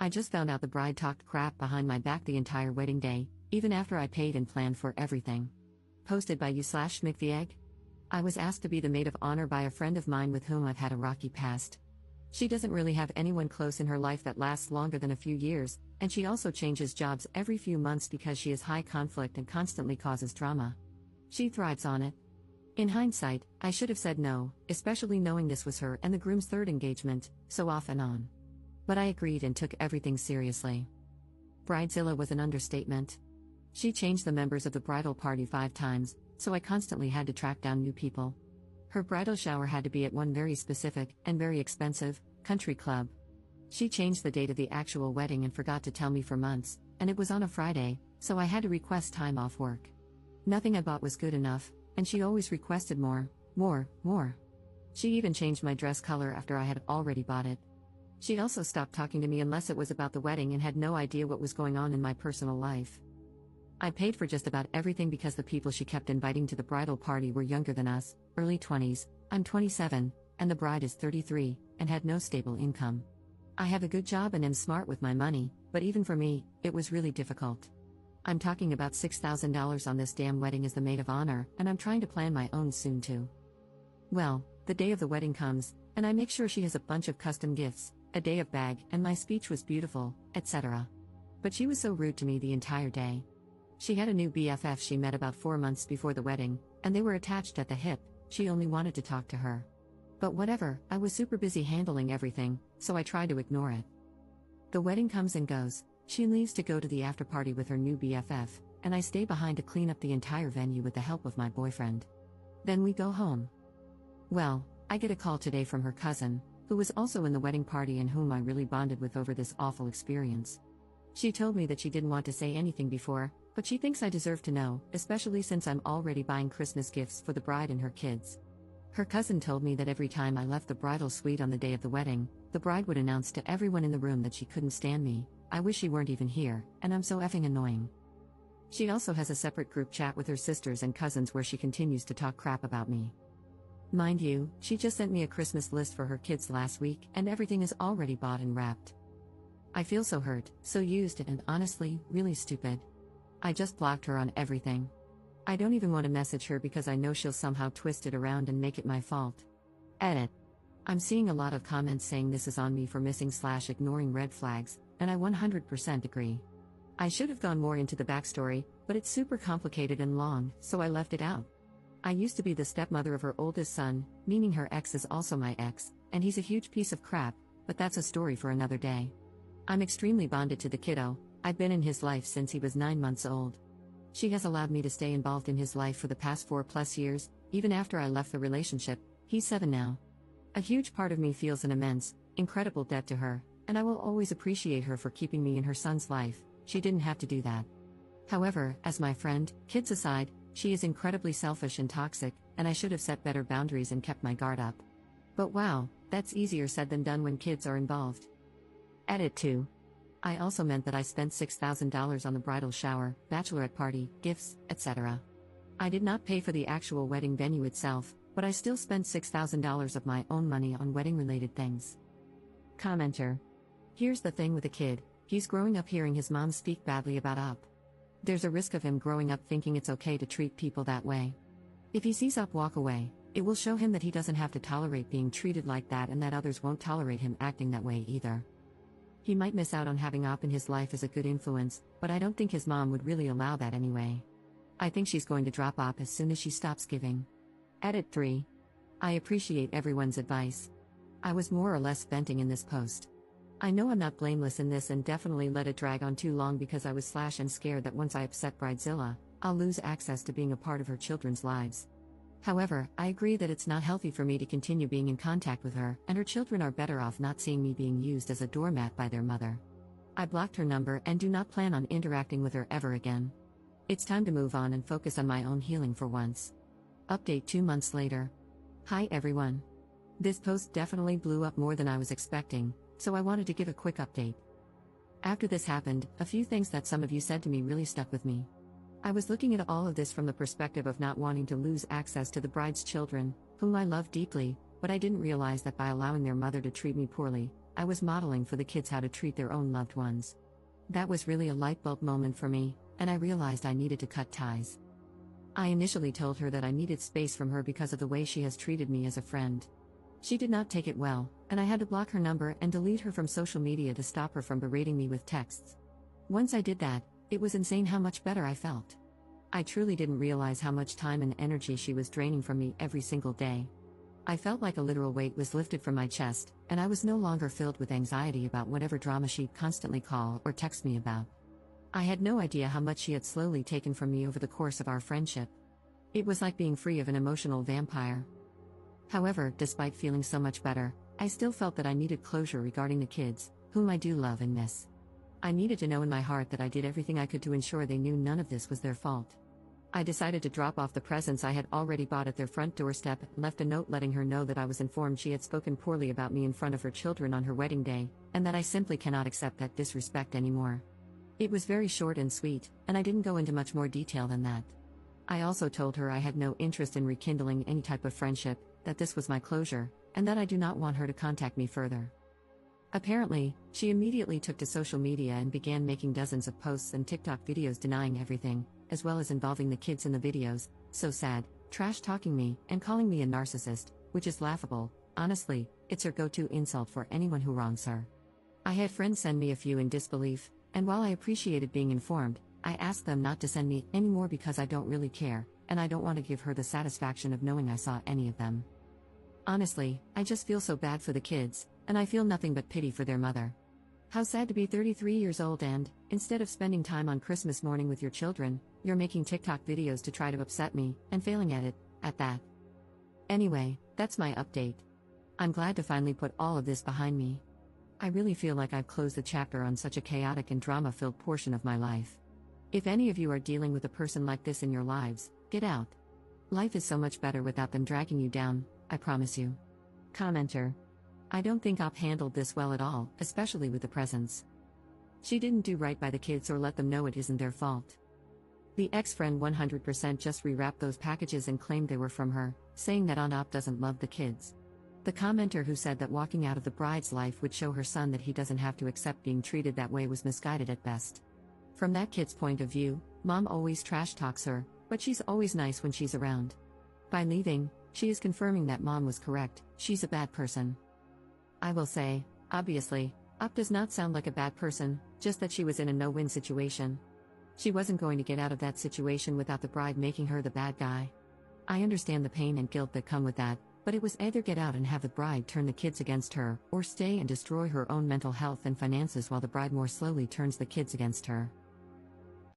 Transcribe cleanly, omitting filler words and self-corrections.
I just found out the bride talked crap behind my back the entire wedding day, even after I paid and planned for everything. Posted by you/Schmicktheegg. I was asked to be the maid of honor by a friend of mine with whom I've had a rocky past. She doesn't really have anyone close in her life that lasts longer than a few years, and she also changes jobs every few months because she is high conflict and constantly causes drama. She thrives on it. In hindsight, I should have said no, especially knowing this was her and the groom's third engagement, so off and on. But I agreed and took everything seriously. Bridezilla was an understatement. She changed the members of the bridal party 5 times, so I constantly had to track down new people. Her bridal shower had to be at one very specific, and very expensive, country club. She changed the date of the actual wedding and forgot to tell me for months, and it was on a Friday, so I had to request time off work. Nothing I bought was good enough, and she always requested more. She even changed my dress color after I had already bought it. She also stopped talking to me unless it was about the wedding and had no idea what was going on in my personal life. I paid for just about everything because the people she kept inviting to the bridal party were younger than us, early 20s, I'm 27, and the bride is 33, and had no stable income. I have a good job and am smart with my money, but even for me, it was really difficult. I'm talking about $6,000 on this damn wedding as the maid of honor, and I'm trying to plan my own soon too. Well, the day of the wedding comes, and I make sure she has a bunch of custom gifts, a day of bag, and my speech was beautiful, etc. But she was so rude to me the entire day. She had a new BFF she met about 4 months before the wedding, and they were attached at the hip. She only wanted to talk to her. But whatever, I was super busy handling everything, so I tried to ignore it. The wedding comes and goes. She leaves to go to the after party with her new BFF, and I stay behind to clean up the entire venue with the help of my boyfriend. Then we go home. Well, I get a call today from her cousin, who was also in the wedding party and whom I really bonded with over this awful experience. She told me that she didn't want to say anything before, but she thinks I deserve to know, especially since I'm already buying Christmas gifts for the bride and her kids. Her cousin told me that every time I left the bridal suite on the day of the wedding, the bride would announce to everyone in the room that she couldn't stand me. I wish she weren't even here, and I'm so effing annoying. She also has a separate group chat with her sisters and cousins where she continues to talk crap about me. Mind you, she just sent me a Christmas list for her kids last week, and everything is already bought and wrapped. I feel so hurt, so used, and honestly, really stupid. I just blocked her on everything. I don't even want to message her because I know she'll somehow twist it around and make it my fault. Edit. I'm seeing a lot of comments saying this is on me for missing/ignoring red flags, and I 100% agree. I should have gone more into the backstory, but it's super complicated and long, so I left it out. I used to be the stepmother of her oldest son, meaning her ex is also my ex, and he's a huge piece of crap, but that's a story for another day. I'm extremely bonded to the kiddo. I've been in his life since he was 9 months old. She has allowed me to stay involved in his life for the past 4+ years, even after I left the relationship. He's 7 now. A huge part of me feels an immense, incredible debt to her, and I will always appreciate her for keeping me in her son's life. She didn't have to do that. However, as my friend, kids aside, she is incredibly selfish and toxic, and I should have set better boundaries and kept my guard up. But wow, that's easier said than done when kids are involved. Edit 2. I also meant that I spent $6,000 on the bridal shower, bachelorette party, gifts, etc. I did not pay for the actual wedding venue itself, but I still spent $6,000 of my own money on wedding-related things. Commenter. Here's the thing with a kid, he's growing up hearing his mom speak badly about Up. There's a risk of him growing up thinking it's okay to treat people that way. If he sees Up walk away, it will show him that he doesn't have to tolerate being treated like that and that others won't tolerate him acting that way either. He might miss out on having Up in his life as a good influence, but I don't think his mom would really allow that anyway. I think she's going to drop Up as soon as she stops giving. Edit 3. I appreciate everyone's advice. I was more or less venting in this post. I know I'm not blameless in this and definitely let it drag on too long because I was / scared that once I upset Bridezilla, I'll lose access to being a part of her children's lives. However, I agree that it's not healthy for me to continue being in contact with her, and her children are better off not seeing me being used as a doormat by their mother. I blocked her number and do not plan on interacting with her ever again. It's time to move on and focus on my own healing for once. Update 2 months later. Hi everyone. This post definitely blew up more than I was expecting, so I wanted to give a quick update. After this happened, a few things that some of you said to me really stuck with me. I was looking at all of this from the perspective of not wanting to lose access to the bride's children, whom I love deeply, but I didn't realize that by allowing their mother to treat me poorly, I was modeling for the kids how to treat their own loved ones. That was really a light bulb moment for me, and I realized I needed to cut ties. I initially told her that I needed space from her because of the way she has treated me as a friend. She did not take it well, and I had to block her number and delete her from social media to stop her from berating me with texts. Once I did that, it was insane how much better I felt. I truly didn't realize how much time and energy she was draining from me every single day. I felt like a literal weight was lifted from my chest, and I was no longer filled with anxiety about whatever drama she'd constantly call or text me about. I had no idea how much she had slowly taken from me over the course of our friendship. It was like being free of an emotional vampire. However, despite feeling so much better, I still felt that I needed closure regarding the kids, whom I do love and miss. I needed to know in my heart that I did everything I could to ensure they knew none of this was their fault. I decided to drop off the presents I had already bought at their front doorstep and left a note letting her know that I was informed she had spoken poorly about me in front of her children on her wedding day, and that I simply cannot accept that disrespect anymore. It was very short and sweet, and I didn't go into much more detail than that. I also told her I had no interest in rekindling any type of friendship, that this was my closure, and that I do not want her to contact me further. Apparently, she immediately took to social media and began making dozens of posts and TikTok videos denying everything, as well as involving the kids in the videos, so sad, trash-talking me, and calling me a narcissist, which is laughable. Honestly, it's her go-to insult for anyone who wrongs her. I had friends send me a few in disbelief, and while I appreciated being informed, I asked them not to send me any more because I don't really care, and I don't want to give her the satisfaction of knowing I saw any of them. Honestly, I just feel so bad for the kids, and I feel nothing but pity for their mother. How sad to be 33 years old and, instead of spending time on Christmas morning with your children, you're making TikTok videos to try to upset me, and failing at it, at that. Anyway, that's my update. I'm glad to finally put all of this behind me. I really feel like I've closed the chapter on such a chaotic and drama-filled portion of my life. If any of you are dealing with a person like this in your lives, get out. Life is so much better without them dragging you down, I promise you. Commenter. I don't think Op handled this well at all, especially with the presents. She didn't do right by the kids or let them know it isn't their fault. The ex-friend 100% just rewrapped those packages and claimed they were from her, saying that Aunt Op doesn't love the kids. The commenter who said that walking out of the bride's life would show her son that he doesn't have to accept being treated that way was misguided at best. From that kid's point of view, mom always trash talks her, but she's always nice when she's around. By leaving, she is confirming that mom was correct, she's a bad person. I will say, obviously, Op does not sound like a bad person, just that she was in a no-win situation. She wasn't going to get out of that situation without the bride making her the bad guy. I understand the pain and guilt that come with that, but it was either get out and have the bride turn the kids against her, or stay and destroy her own mental health and finances while the bride more slowly turns the kids against her.